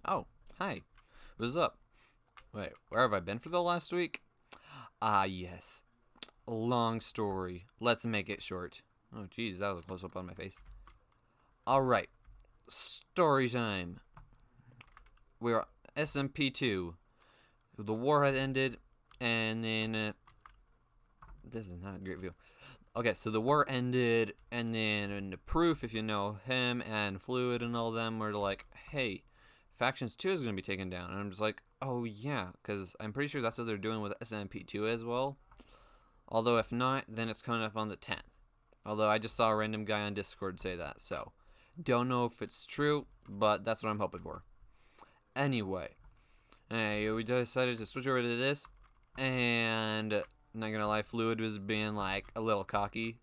Oh, hi. What's up? Wait, where have I been for the last week? Ah, yes. Long story. Let's make it short. Oh, geez, that was a close up on my face. Alright, story time. We're SMP2. The war had ended, and then. This is not a great view. Okay, so the war ended, and then in the proof, if you know him and Fluid and all them, were like, hey, Factions 2 is going to be taken down. And I'm just like, oh yeah, because I'm pretty sure that's what they're doing with SMP2 as well. Although if not, then it's coming up on the 10th. Although I just saw a random guy on Discord say that, so don't know if it's true, but that's what I'm hoping for. Anyway, hey, we decided to switch over to this, and not gonna lie, Fluid was being like a little cocky,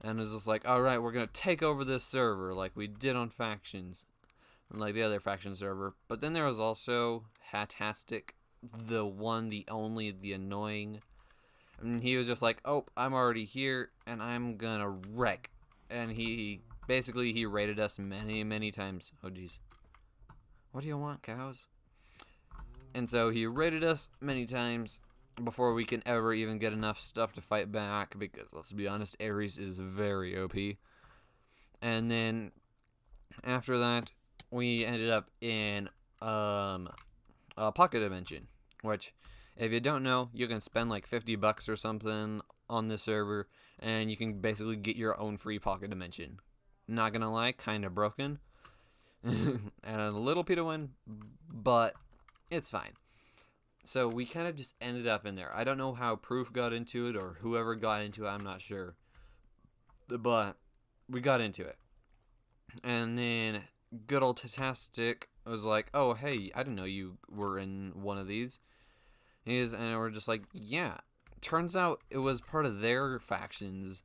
and was just like, all right, we're gonna take over this server like we did on Factions, like the other Faction server. But then there was also Hatastic, the one, the only, the annoying. And he was just like, oh, I'm already here, and I'm gonna wreck. And he basically he raided us many, many times. Oh, jeez. What do you want, cows? And so he raided us many times before we can ever even get enough stuff to fight back, because let's be honest, Ares is very OP. And then after that, we ended up in a pocket dimension, which, if you don't know, you can spend like $50 or something on this server, and you can basically get your own free pocket dimension. Not gonna lie, kind of broken, and a little Peter one, but it's fine. So we kind of just ended up in there. I don't know how Proof got into it or whoever got into it. I'm not sure, but we got into it, and then good old Tatastic was like, "Oh, hey, I didn't know you were in one of these." And we're just like, "Yeah." Turns out it was part of their factions,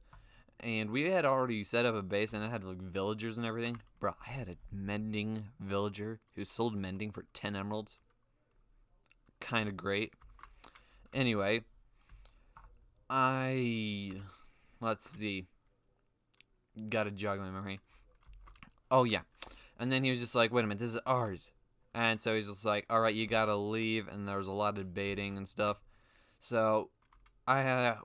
and we had already set up a base, and it had like villagers and everything. Bro, I had a mending villager who sold mending for 10 emeralds. Kind of great. Anyway, I let's see. Gotta jog my memory. Oh yeah, and then he was just like, "Wait a minute, this is ours." And so he's just like, "All right, you gotta leave." And there was a lot of debating and stuff. So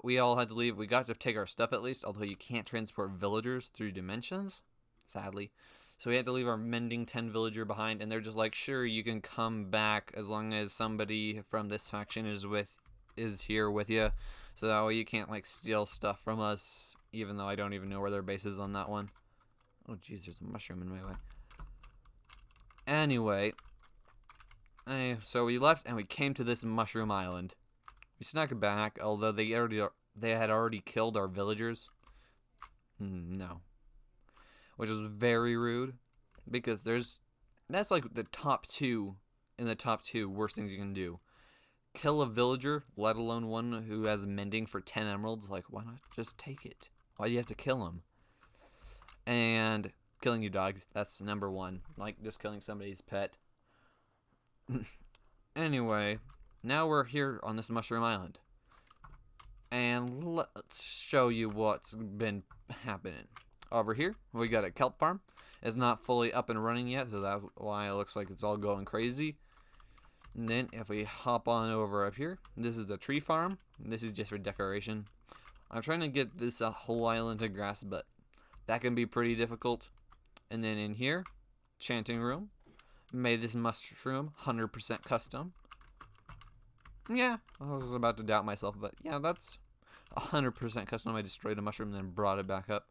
we all had to leave. We got to take our stuff at least, although you can't transport villagers through dimensions, sadly. So we had to leave our mending 10 villager behind, and they're just like, "Sure, you can come back as long as somebody from this faction is here with you, so that way you can't like steal stuff from us." Even though I don't even know where their base is on that one. Oh jeez, there's a mushroom in my way. Anyway, so we left and we came to this mushroom island. We snuck back, although they had already killed our villagers. No, which was very rude, because that's like the top two in the top two worst things you can do. Kill a villager, let alone one who has mending for 10 emeralds. Like, why not just take it? Why do you have to kill him? And killing your dog, that's number one. Like just killing somebody's pet. Anyway, now we're here on this mushroom island, and let's show you what's been happening. Over here, we got a kelp farm. It's not fully up and running yet, so that's why it looks like it's all going crazy. And then if we hop on over up here, this is the tree farm. This is just for decoration. I'm trying to get this whole island to grass, but that can be pretty difficult. And then in here, chanting room. Made this mushroom 100% custom. Yeah, I was about to doubt myself, but yeah, that's 100% custom. I destroyed a mushroom and then brought it back up.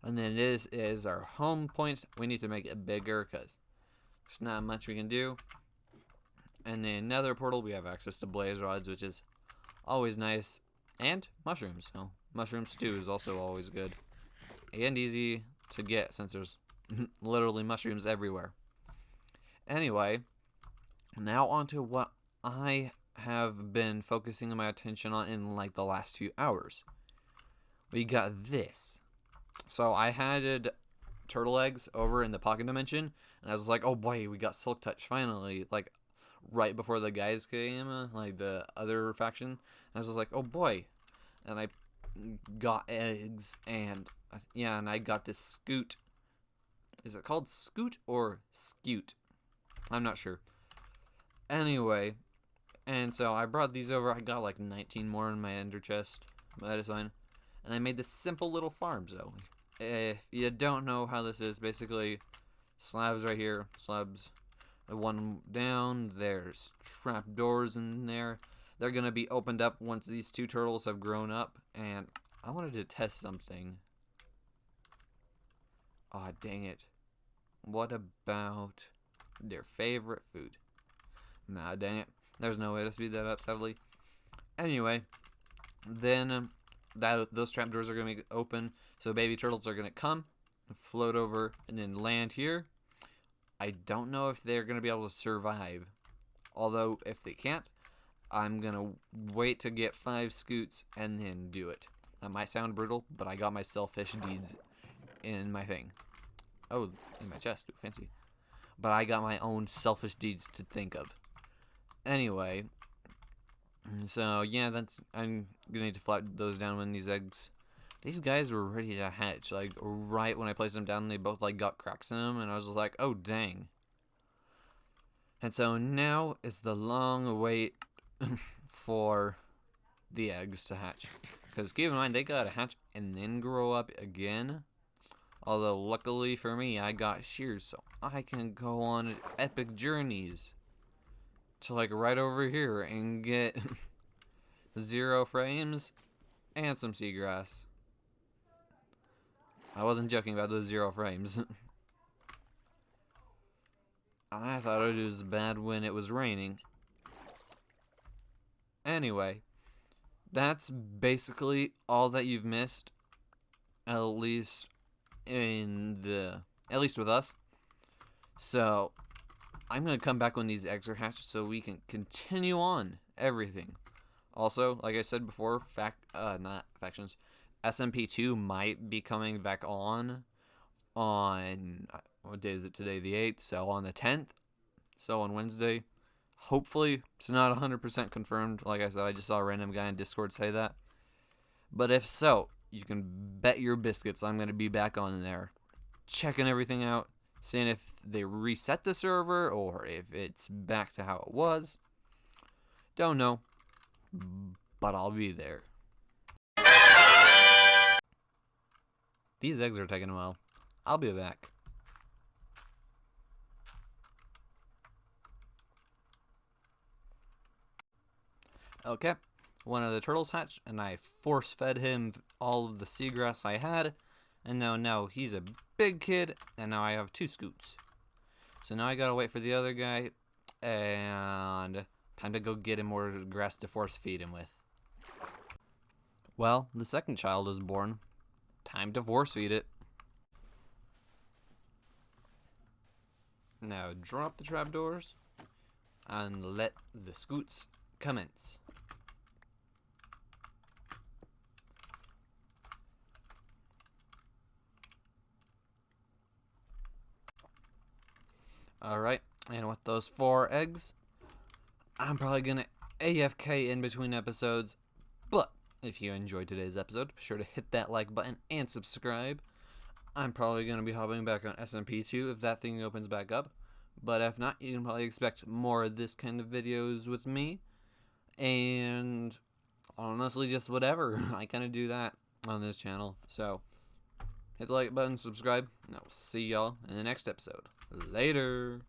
And then this is our home point. We need to make it bigger because there's not much we can do. And then another portal, we have access to blaze rods, which is always nice. And mushrooms. So mushroom stew is also always good. And easy to get since there's literally mushrooms everywhere. Anyway, now onto what I have been focusing my attention on in like the last few hours. We got this. So I had turtle eggs over in the pocket dimension, and I was like, oh boy, we got Silk Touch finally. Like right before the guys came, like the other faction. And I was just like, oh boy. And I got eggs, and yeah, and I got this scoot. Is it called scoot or scoot? I'm not sure. Anyway, and so I brought these over. I got like 19 more in my ender chest. That is fine. And I made this simple little farm. So if you don't know how this is, basically slabs right here, slabs one down. There's trapdoors in there. They're gonna be opened up once these two turtles have grown up. And I wanted to test something. Aw, dang it. What about their favorite food? Nah, dang it. There's no way to speed that up, sadly. Anyway, then those trapdoors are going to be open, so baby turtles are going to come, float over, and then land here. I don't know if they're going to be able to survive. Although, if they can't, I'm going to wait to get 5 scoots and then do it. That might sound brutal, but I got my selfish deeds in my thing. Oh, in my chest. Ooh, fancy. But I got my own selfish deeds to think of. Anyway, so yeah, I'm gonna need to flat those down when these eggs. These guys were ready to hatch, like right when I placed them down. They both like got cracks in them, and I was just like, oh dang. And so now it's the long wait for the eggs to hatch, because keep in mind they gotta hatch and then grow up again. Although luckily for me, I got shears, so I can go on epic journeys to like right over here and get 0 frames and some seagrass. I wasn't joking about those 0 frames. I thought it was bad when it was raining. Anyway, that's basically all that you've missed, at least with us. So I'm gonna come back when these eggs are hatched so we can continue on everything. Also, like I said before, not factions, SMP2 might be coming back on what day is it today? The 8th. So on the 10th. So on Wednesday. Hopefully, it's not 100% confirmed. Like I said, I just saw a random guy in Discord say that. But if so, you can bet your biscuits I'm gonna be back on there, checking everything out, seeing if they reset the server or if it's back to how it was. Don't know, but I'll be there. These eggs are taking a while. I'll be back. Okay, one of the turtles hatched, and I force-fed him all of the seagrass I had, and now he's a big kid, and now I have 2 scoots. So now I gotta wait for the other guy, and time to go get him more grass to force-feed him with. Well, the second child is born. Time to force-feed it. Now drop the trapdoors, and let the scoots commence. Alright, and with those 4 eggs, I'm probably gonna AFK in between episodes, but if you enjoyed today's episode, be sure to hit that like button and subscribe. I'm probably gonna be hopping back on SMP2 if that thing opens back up, but if not, you can probably expect more of this kind of videos with me, and honestly, just whatever. I kind of do that on this channel, so hit the like button, subscribe, and I will see y'all in the next episode. Later!